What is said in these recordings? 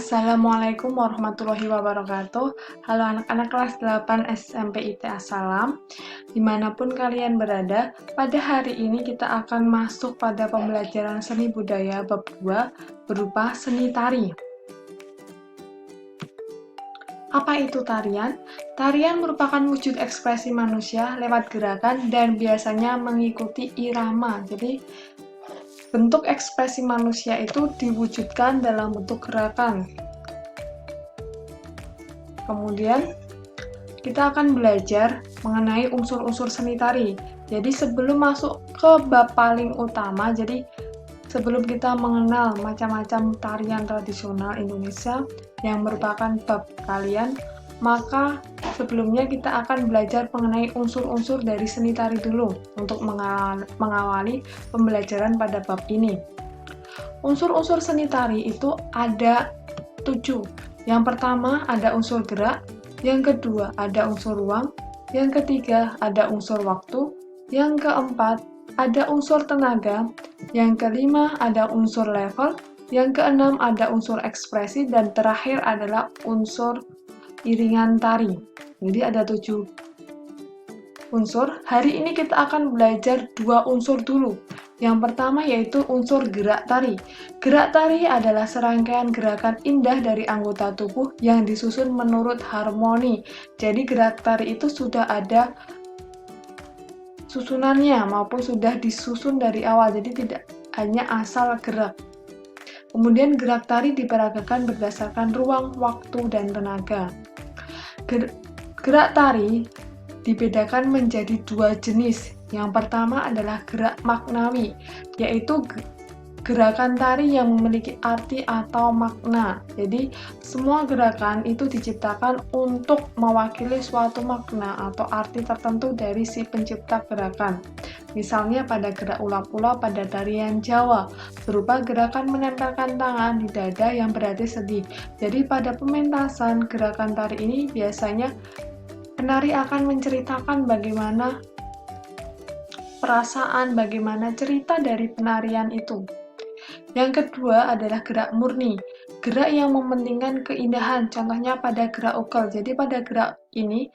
Assalamualaikum warahmatullahi wabarakatuh. Halo anak-anak kelas 8 SMP ITA Salam. Dimanapun kalian berada, pada hari ini kita akan masuk pada pembelajaran seni budaya bab 2 berupa seni tari. Apa itu tarian? Tarian merupakan wujud ekspresi manusia lewat gerakan dan biasanya mengikuti irama. Jadi, bentuk ekspresi manusia itu diwujudkan dalam bentuk gerakan. Kemudian, kita akan belajar mengenai unsur-unsur seni tari. Jadi, sebelum masuk ke bab paling utama, jadi sebelum kita mengenal macam-macam tarian tradisional Indonesia yang merupakan bab kalian, maka sebelumnya kita akan belajar mengenai unsur-unsur dari seni tari dulu untuk mengawali pembelajaran pada bab ini. Unsur-unsur seni tari itu ada 7. Yang pertama ada unsur gerak, yang kedua ada unsur ruang, yang ketiga ada unsur waktu, yang keempat ada unsur tenaga, yang kelima ada unsur level, yang keenam ada unsur ekspresi, dan terakhir adalah unsur iringan tari. Jadi ada 7 unsur. Hari ini kita akan belajar 2 unsur dulu. Yang pertama yaitu unsur gerak tari. Gerak tari adalah serangkaian gerakan indah dari anggota tubuh yang disusun menurut harmoni. Jadi gerak tari itu sudah ada susunannya maupun sudah disusun dari awal, jadi tidak hanya asal gerak. Kemudian gerak tari diperagakan berdasarkan ruang, waktu, dan tenaga. Gerak tari dibedakan menjadi 2 jenis. Yang pertama adalah gerak maknawi, yaitu gerakan tari yang memiliki arti atau makna. Jadi, semua gerakan itu diciptakan untuk mewakili suatu makna atau arti tertentu dari si pencipta gerakan. Misalnya pada gerak ulap-ulap pada tarian Jawa, berupa gerakan menempelkan tangan di dada yang berarti sedih. Jadi, pada pementasan gerakan tari ini biasanya penari akan menceritakan bagaimana perasaan, bagaimana cerita dari penarian itu. Yang kedua adalah gerak murni, gerak yang mementingkan keindahan, contohnya pada gerak ukel. Jadi pada gerak ini,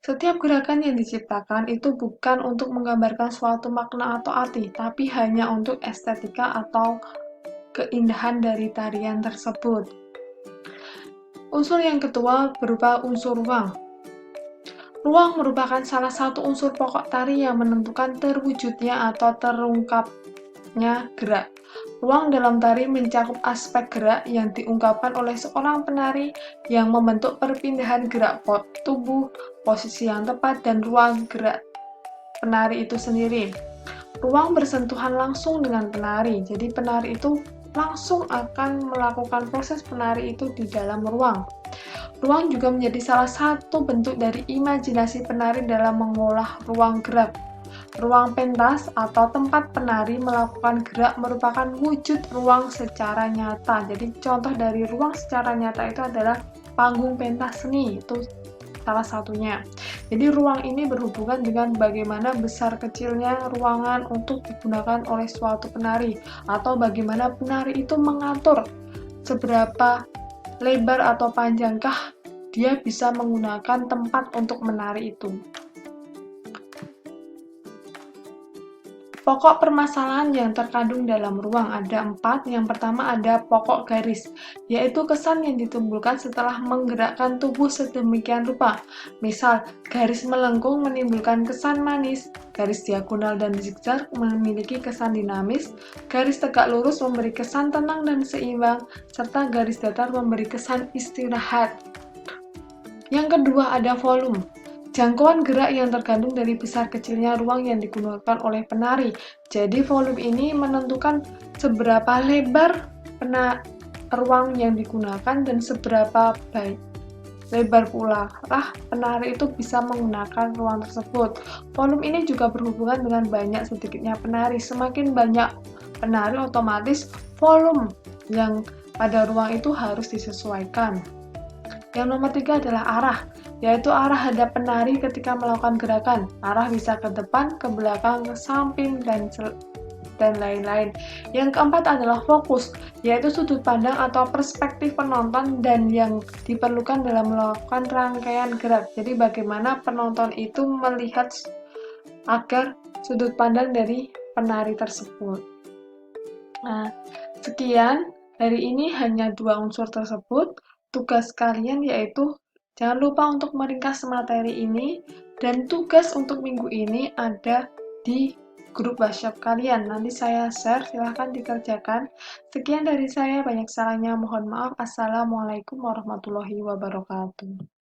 setiap gerakan yang diciptakan itu bukan untuk menggambarkan suatu makna atau arti, tapi hanya untuk estetika atau keindahan dari tarian tersebut. Unsur yang kedua berupa unsur ruang. Ruang merupakan salah satu unsur pokok tari yang menentukan terwujudnya atau terungkapnya gerak. Ruang dalam tari mencakup aspek gerak yang diungkapkan oleh seorang penari yang membentuk perpindahan gerak tubuh, posisi yang tepat, dan ruang gerak penari itu sendiri. Ruang bersentuhan langsung dengan penari, jadi penari itu langsung akan melakukan proses penari itu di dalam ruang. Ruang juga menjadi salah satu bentuk dari imajinasi penari dalam mengolah ruang gerak. Ruang pentas atau tempat penari melakukan gerak merupakan wujud ruang secara nyata. Jadi contoh dari ruang secara nyata itu adalah panggung pentas seni, itu salah satunya. Jadi ruang ini berhubungan dengan bagaimana besar kecilnya ruangan untuk digunakan oleh suatu penari, atau bagaimana penari itu mengatur seberapa lebar atau panjangkah dia bisa menggunakan tempat untuk menari itu. Pokok permasalahan yang terkandung dalam ruang ada 4. Yang pertama ada pokok garis, yaitu kesan yang ditimbulkan setelah menggerakkan tubuh sedemikian rupa. Misal, garis melengkung menimbulkan kesan manis, garis diagonal dan zigzag memiliki kesan dinamis, garis tegak lurus memberi kesan tenang dan seimbang, serta garis datar memberi kesan istirahat. Yang kedua ada volume. Jangkauan gerak yang tergantung dari besar kecilnya ruang yang digunakan oleh penari. Jadi volume ini menentukan seberapa lebar ruang yang digunakan dan seberapa lebar pula lah penari itu bisa menggunakan ruang tersebut. Volume ini juga berhubungan dengan banyak sedikitnya penari. Semakin banyak penari, otomatis volume yang pada ruang itu harus disesuaikan. Yang nomor 3 adalah arah, yaitu arah hadap penari ketika melakukan gerakan. Arah bisa ke depan, ke belakang, ke samping, dan dan lain-lain. Yang keempat adalah fokus, yaitu sudut pandang atau perspektif penonton dan yang diperlukan dalam melakukan rangkaian gerak. Jadi bagaimana penonton itu melihat agar sudut pandang dari penari tersebut. Nah, sekian. Dari ini hanya 2 unsur tersebut. Tugas kalian yaitu jangan lupa untuk meringkas materi ini dan tugas untuk minggu ini ada di grup WhatsApp kalian. Nanti saya share, silahkan dikerjakan. Sekian dari saya, banyak salahnya mohon maaf. Assalamualaikum warahmatullahi wabarakatuh.